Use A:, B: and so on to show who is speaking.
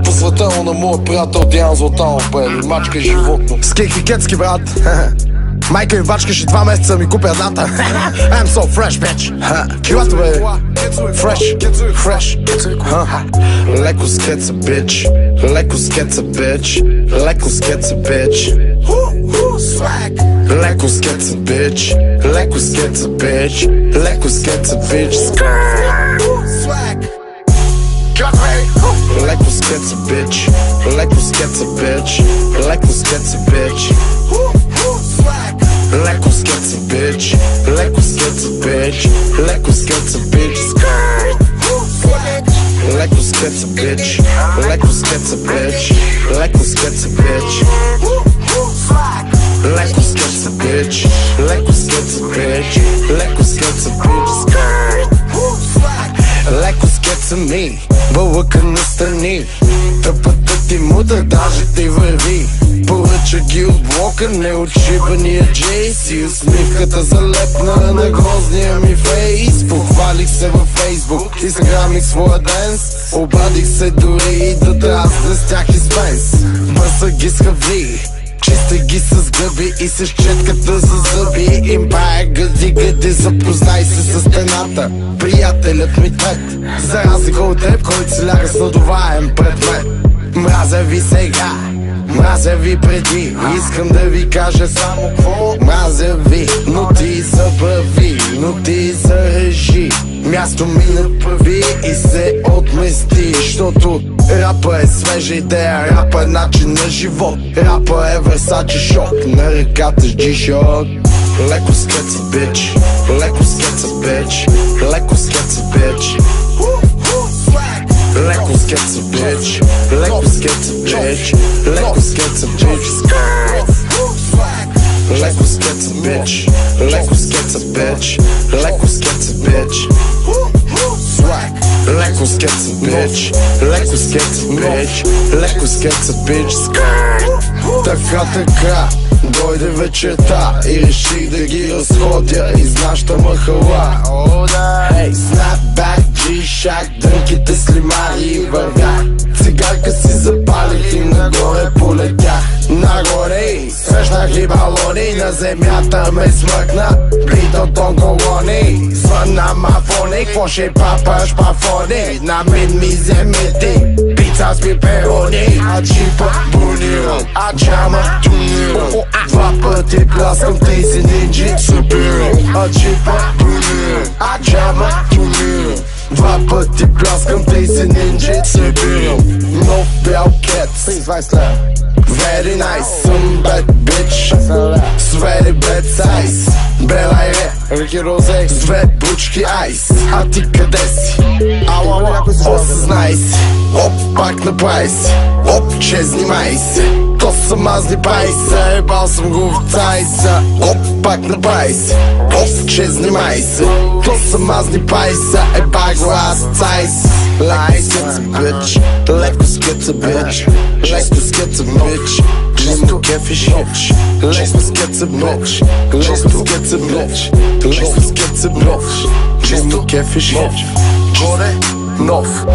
A: Посветено на моят приятел Диан Златанов, бе, мачка е животно.
B: Скейки кецки, брат. Майка ми бачкаше 2 месеца, ми купи едната. I'm so fresh, bitch. Килата, бе. Fresh, fresh. Леко с кеца, bitch. Леко с кеца, bitch. Леко с кеца, bitch. Леко с кеца, bitch. Леко с кеца, bitch. Леко с кеца, bitch. Леко с кеца, bitch. Леко с кеца, bitch. Леко с кеца, bitch. Леко с кеца, bitch. Леко с кеца, bitch. Леко с кеца, bitch. Леко с кеца, bitch. Леко с кеца, bitch. Леко с кеца, bitch. Леко с кеца, bitch. Леко с кеца, bitch. Леко с кеца, bitch. Леко с кеца ми, бълъка настрани. Тъпата ти мудър, даже ти върви. Поръча ги от блока, неотшибания Джейси. Усмивката залепна на грозния ми фейс. Похвалих се във Фейсбук, изграмих своя денс. Обадих се дори и да дразня с тях из Бенс. Бърса ги с хавли, чиста ги с гъби и с четката за зъби. Импая гъди, запознай се с стената. Приятелят ми твет, за разлика от теб, който се ляга с надуваем предмет. Мразя ви сега, мразя ви преди. Искам да ви кажа само какво мразя ви. Но ти забрави, но ти зарежи. Място ми направи и се отмести. Защото рапа е свежа идея, рапа е начин на живот. Рапа е Versace шок, на ръката с G-Shock. Леко с кеца, bitch. Леко с кеца, bitch. Леко с кеца, bitch. Леко с кеца, bitch. Леко с кеца, bitch. Леко с кеца, bitch. Леко с кеца, bitch. Леко с кеца, bitch. Леко с кеца, bitch. Леко с кеца, bitch. Леко с кеца, bitch. Леко с кеца, bitch. Така, дойде вечерта и реших да ги разходя из нашата махала. Hey, snapback, G-Shock, дънките слимари вървях. Цигарка си запалих и нагоре полетях. Нагоре срещнах и балони, на земята ме смъкна Битълтон колони. Звънна мафони, кво ще папаш пафони? На мен ми вземете пица с пиперони. А джипа бронирам, а джама тунирам. 2 пъти пляскам тези нинджи, събирам. А джипа бронирам, а джама тунирам. 2 пъти пляскам тези нинджи, събирам. Нов бял кет, 20 лева. Very nice, some bad bitch с very bad size. Бела и ред, Рики Розе с 2 бучки айс. А ти къде си? Осъзнай си. Оп, пак направи си. Оп, че снимай се. То са мазни пайса, ебал съм го в цайса. Оп, пак направи си. Оп, че снимай се. То са мазни пайса, ебал го аз цайс. Леко с кеца, bitch. Леко с кеца, bitch. Леко с кеца, bitch. Чисто кефиш хич. Леко с кеца, bitch. Леко с кеца, bitch. Леко с кеца, bitch. Чисто кефиш хич. Горе, нов.